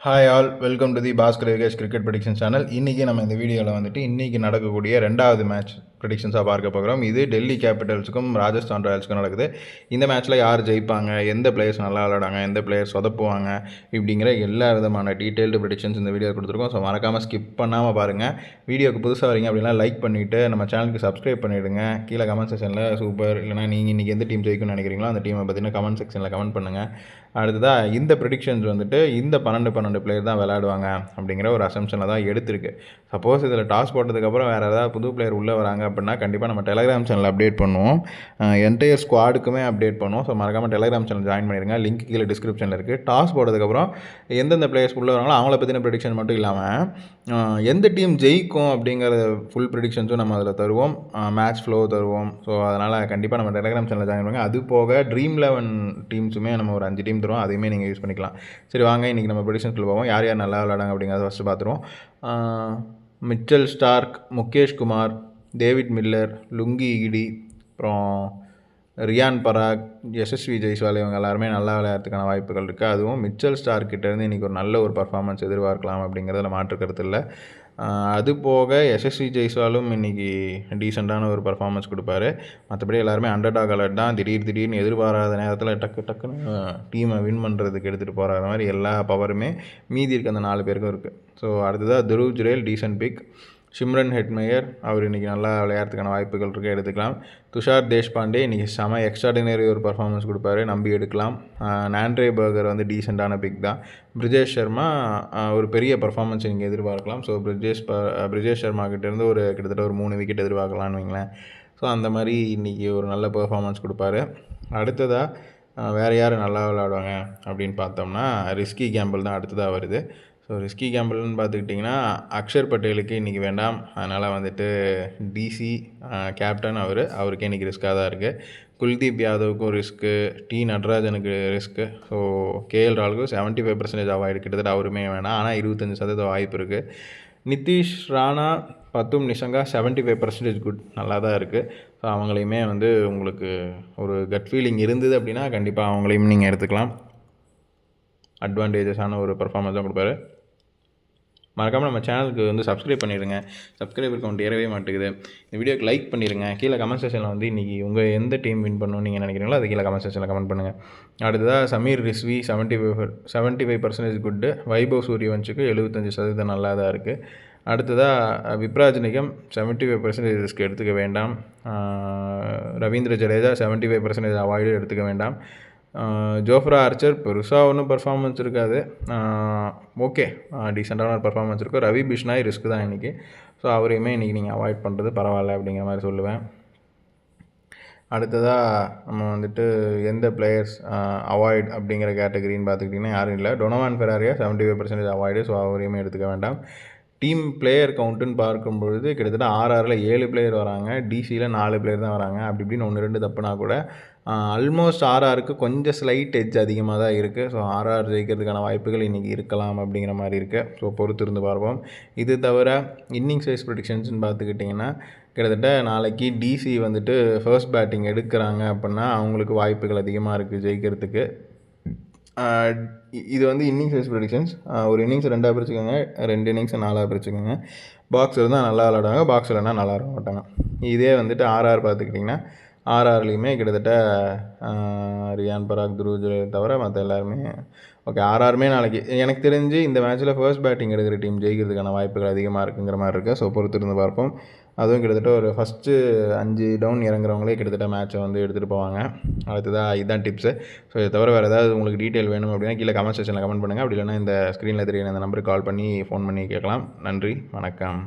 Hi all, welcome to the Bhaskar Yogesh cricket prediction channel. இன்றைக்கி நம்ம இந்த வீடியோவில் வந்துட்டு இன்றைக்கி நடக்கக்கூடிய ரெண்டாவது மேட்ச் ப்ரெடிக்ஷன்ஸாக பார்க்க போகிறோம். இது டெல்லி கேபிட்டல்ஸுக்கும் ராஜஸ்தான் ராயல்ஸுக்கும் நடக்குது. இந்த மேட்ச்சில் யார் ஜெயிப்பாங்க, எந்த பிளேயர்ஸ் நல்லா விளையாடாங்க, எந்த பிளேயர்ஸ் சொதப்புவாங்க, இப்படிங்கிற எல்லா விதமான டீட்டெயில்டு ப்ரெடிக்ஷன்ஸ் இந்த வீடியோ கொடுத்துருக்கோம். ஸோ மறக்காமல் ஸ்கிப் பண்ணாமல் பாருங்கள். வீடியோக்கு புதுசாக வரீங்க அப்படின்னா லைக் பண்ணிவிட்டு நம்ம சேனலுக்கு சப்ஸ்கிரைப் பண்ணிவிடுங்க. கீழே கமெண்ட் செக்ஷனில் சூப்பர் இல்லைனா நீங்கள் இன்றைக்கி எந்த டீம் ஜெயிக்கும்னு நினைக்கிறீங்களோ அந்த டீமை பார்த்தீங்கன்னா கமெண்ட் செக்ஷனில் கமெண்ட் பண்ணுங்கள். அடுத்ததாக இந்த ப்ரெடிக்ஷன்ஸ் வந்துட்டு இந்த 12 பிளேயர் தான் விளையாடுவாங்க அப்படிங்கிற ஒரு அசம்ஷனில் தான் எடுத்திருக்கு. சப்போஸ் இதில் டாஸ் போட்டதுக்கப்புறம் வேறு ஏதாவது புது பிளேயர் உள்ளே வராங்க அப்படின்னா கண்டிப்பாக நம்ம டெலிகிராம் சேனல் அப்டேட் பண்ணுவோம். என்டையர் ஸ்குவாடுக்குமே அப்டேட் பண்ணுவோம். ஸோ மறக்காமல் டெலிகிராம் சேனல் ஜாயின் பண்ணிடுங்க. லிங்க் கீழே டிஸ்கிரிப்ஷனில் இருக்குது. டாஸ் போட்டதுக்கப்புறம் எந்தெந்த பிளேயர்ஸ் உள்ளே வராங்களோ அவங்கள பற்றின ப்ரெடிக்ஷன் மட்டும் இல்லாமல் எந்த டீம் ஜெயிக்கும் அப்படிங்கிற ஃபுல் ப்ரெடிக்ஷன்ஸும் நம்ம அதில் தருவோம். மேட்ச் ஃப்ளோ தருவோம். ஸோ அதனால் கண்டிப்பாக நம்ம டெலிகிராம் சேனலில் ஜாயின் பண்ணுங்கள். அது போக ட்ரீம் 11 டீம்ஸுமே நம்ம ஒரு 5 டீம் தருவோம். அதையுமே நீங்கள் யூஸ் பண்ணிக்கலாம். சரி வாங்க இன்றைக்கி நம்ம ப்ரெடிக்ஷன்ஸ்குள்ளே போவோம். யார் யார் நல்லா விளையாடாங்க அப்படிங்கிறத ஃபஸ்ட்டு பார்த்துருவோம். Mitchell Stark, Mukesh Kumar, David Miller, lungi ED, அப்புறம் ரியான் பராக், யசஸ்வி ஜெய்ஸ்வால் இவங்க எல்லாருமே நல்லா விளையாடுறதுக்கான வாய்ப்புகள் இருக்குது. அதுவும் மிச்சல் ஸ்டார்க்கிட்டேருந்து இன்றைக்கி ஒரு நல்ல ஒரு பர்ஃபார்மன்ஸ் எதிர்பார்க்கலாம் அப்படிங்கிறதுல மாற்றுக்கிறது இல்லை. அது போக யசஸ்வி ஜெய்ஸ்வாலும் இன்றைக்கி டீசெண்டான ஒரு பர்ஃபார்மன்ஸ் கொடுப்பாரு. மற்றபடி எல்லாருமே அண்டர்டாக் அலர்ட் தான். திடீர்னு எதிர்பாராத நேரத்தில் டக்குன்னு டீமை வின் பண்ணுறதுக்கு எடுத்துகிட்டு போகிற மாதிரி எல்லா பவருமே மீதி இருக்க அந்த 4 பேருக்கும் இருக்குது. ஸோ அடுத்ததாக Dhruv Jurel decent pick. Shimron Hetmyer அவர் இன்றைக்கி நல்லா விளையாடுறதுக்கான வாய்ப்புகள் இருக்குது, எடுத்துக்கலாம். துஷார் தேஷ்பாண்டே இன்றைக்கி செம எக்ஸ்ட்ராடினரி ஒரு பர்ஃபார்மன்ஸ் கொடுப்பாரு, நம்பி எடுக்கலாம். நாண்ட்ரே பர்கர் வந்து டீசெண்டான பிக் தான். பிரிஜேஷ் சர்மா ஒரு பெரிய பர்ஃபார்மன்ஸ் நீங்கள் எதிர்பார்க்கலாம். ஸோ பிரிஜேஷ் சர்மா கிட்டேருந்து ஒரு கிட்டத்தட்ட ஒரு 3 விக்கெட் எதிர்பார்க்கலான்னு வைங்களேன். ஸோ அந்த மாதிரி இன்றைக்கி ஒரு நல்ல பர்ஃபார்மன்ஸ் கொடுப்பாரு. அடுத்ததாக வேறு யார் நல்லா விளையாடுவாங்க அப்படின்னு பார்த்தோம்னா ரிஸ்கி கேம்பிள் தான் அடுத்ததாக வருது. ஸோ ரிஸ்கி கேம்பிள்னு பார்த்துக்கிட்டிங்கன்னா அக்ஷர் பட்டேலுக்கு இன்றைக்கி வேண்டாம். அதனால் வந்துட்டு டிசி கேப்டன் அவருக்கே இன்றைக்கி ரிஸ்க்காக தான் இருக்குது. குல்தீப் யாதவுக்கும் ரிஸ்க்கு, டி நட்ராஜனுக்கு ரிஸ்க்கு. ஸோ கேஎல் ராகுலுக்கு 75% அவாய்டு, கிட்டத்தட்ட அவருமே வேணாம். ஆனால் 25% வாய்ப்பு இருக்குது. நிதிஷ் ராணா, பத்தும் நிஷங்கா 75% குட், நல்லா தான் இருக்குது. ஸோ அவங்களையுமே வந்து உங்களுக்கு ஒரு கட் ஃபீலிங் இருந்தது அப்படின்னா கண்டிப்பாக அவங்களையும் நீங்கள் எடுத்துக்கலாம். அட்வான்டேஜஸான ஒரு பர்ஃபார்மன்ஸ் தான் கொடுப்பாரு. மறக்காமல் நம்ம சேனலுக்கு வந்து சப்ஸ்கிரைப் பண்ணிடுங்க. சப்ஸ்கிரைபர் கவுண்ட் ஏறவே மாட்டேங்குது. இந்த வீடியோக்கு லைக் பண்ணிடுங்க. கீழே கமெண்ட் செக்ஷனில் வந்து இன்றைக்கி உங்கள் எந்த டீம் வின் பண்ணணும்னு நீங்கள் நினைக்கிறீங்களோ அது கீழே கமெண்ட் செக்ஷனில் கமெண்ட் பண்ணுங்கள். அடுத்ததாக சமீர் ரிஸ்வி 75% குட்டு. வைபவ் சூரியவன்ஷுக்கு 75% நல்லா தான் இருக்குது. அடுத்ததாக விப்ராஜ் நிகம் 75% ரிஸ்க் எடுத்துக்க வேண்டாம். ரவீந்திர ஜடேஜா 75% அவாய்டு, எடுத்துக்க வேண்டாம். ஜோஃப்ரா ஆர்ச்சர் பெருசாக ஒன்றும் பர்ஃபார்மன்ஸ் இருக்காது, ஓகே டீசெண்டான ஒரு பர்ஃபார்மன்ஸ் இருக்கும். ரவி பிஷ்னாய் ரிஸ்க் தான் இன்றைக்கி. ஸோ அவரையுமே இன்றைக்கி நீங்கள் அவாய்ட் பண்ணுறது பரவாயில்ல அப்படிங்கிற மாதிரி சொல்லுவேன். அடுத்ததாக நம்ம வந்துட்டு எந்த பிளேயர்ஸ் அவாய்ட் அப்படிங்கிற கேட்டகரின்னு பார்த்துக்கிட்டிங்கன்னா யாரும் இல்லை. டொனோவான் ஃபெராரியா 75% அவாய்டு. ஸோ அவரையுமே எடுத்துக்க வேண்டாம். டீம் பிளேயர் கவுண்ட்டுன்னு பார்க்கும்பொழுது கிட்டத்தட்ட ஆர்ஆரில் 7 பிளேயர் வராங்க, டிசியில் 4 பிளேயர் தான் வராங்க. அப்படி இப்படின்னு 1-2 தப்புனா கூட ஆல்மோஸ்ட் ஆர்ஆருக்கு கொஞ்சம் ஸ்லைட் எட்ஜ் அதிகமாக தான் இருக்குது. ஸோ ஆர்ஆர் ஜெயிக்கிறதுக்கான வாய்ப்புகள் இன்றைக்கி இருக்கலாம் அப்படிங்கிற மாதிரி இருக்குது. ஸோ பொறுத்து இருந்து பார்ப்போம். இது தவிர இன்னிங்ஸ் வைஸ் ப்ரெடிக்ஷன்ஸ்னு பார்த்துக்கிட்டிங்கன்னா கிட்டத்தட்ட நாளைக்கு டிசி வந்துட்டு ஃபர்ஸ்ட் பேட்டிங் எடுக்கிறாங்க அப்படின்னா அவங்களுக்கு வாய்ப்புகள் அதிகமாக இருக்குது ஜெயிக்கிறதுக்கு. இது வந்து இன்னிங்ஸ் வைஸ் ப்ரெடிக்ஷன்ஸ். ஒரு இன்னிங்ஸ் 2 பிரிச்சுக்கோங்க, 2 இன்னிங்ஸை 4 பிரிச்சுக்கோங்க. பாக்ஸ் இருந்தால் நல்லா விளாடுவாங்க, பாக்ஸ் இல்லைனா நல்லா இருக்க மாட்டாங்க. இதே வந்துட்டு ஆர்ஆர் பார்த்துக்கிட்டிங்கன்னா ஆர்ஆர்லேயுமே கிட்டத்தட்ட ரியான் பராக், துருவ் ஜுரேல் தவிர மற்ற எல்லாருமே ஓகே. ஆர்ஆருமே நாளைக்கு எனக்கு தெரிஞ்சு இந்த மேட்ச்சில் ஃபர்ஸ்ட் பேட்டிங் எடுக்கிற டீம் ஜெயிக்கிறதுக்கான வாய்ப்புகள் அதிகமாக இருக்குங்கிற மாதிரி இருக்குது. ஸோ பொறுத்திருந்து பார்ப்போம். அதுவும் கிட்டத்தட்ட ஒரு ஃபஸ்ட்டு 5 டவுன் இறங்குறவங்களே கிட்டத்தட்ட மேட்ச்சை வந்து எடுத்துகிட்டு போவாங்க. அடுத்ததாக இதுதான் டிப்ஸு. ஸோ இதை தவிர வேறு ஏதாவது உங்களுக்கு டீட்டெயில் வேணும் அப்படின்னா கீழே கமெண்ட் செக்ஷனில் கமெண்ட் பண்ணுங்கள். அப்படி இல்லைனா இந்த ஸ்க்ரீனில் தெரியும் இந்த நம்பருக்கு கால் பண்ணி ஃபோன் பண்ணி கேட்கலாம். நன்றி, வணக்கம்.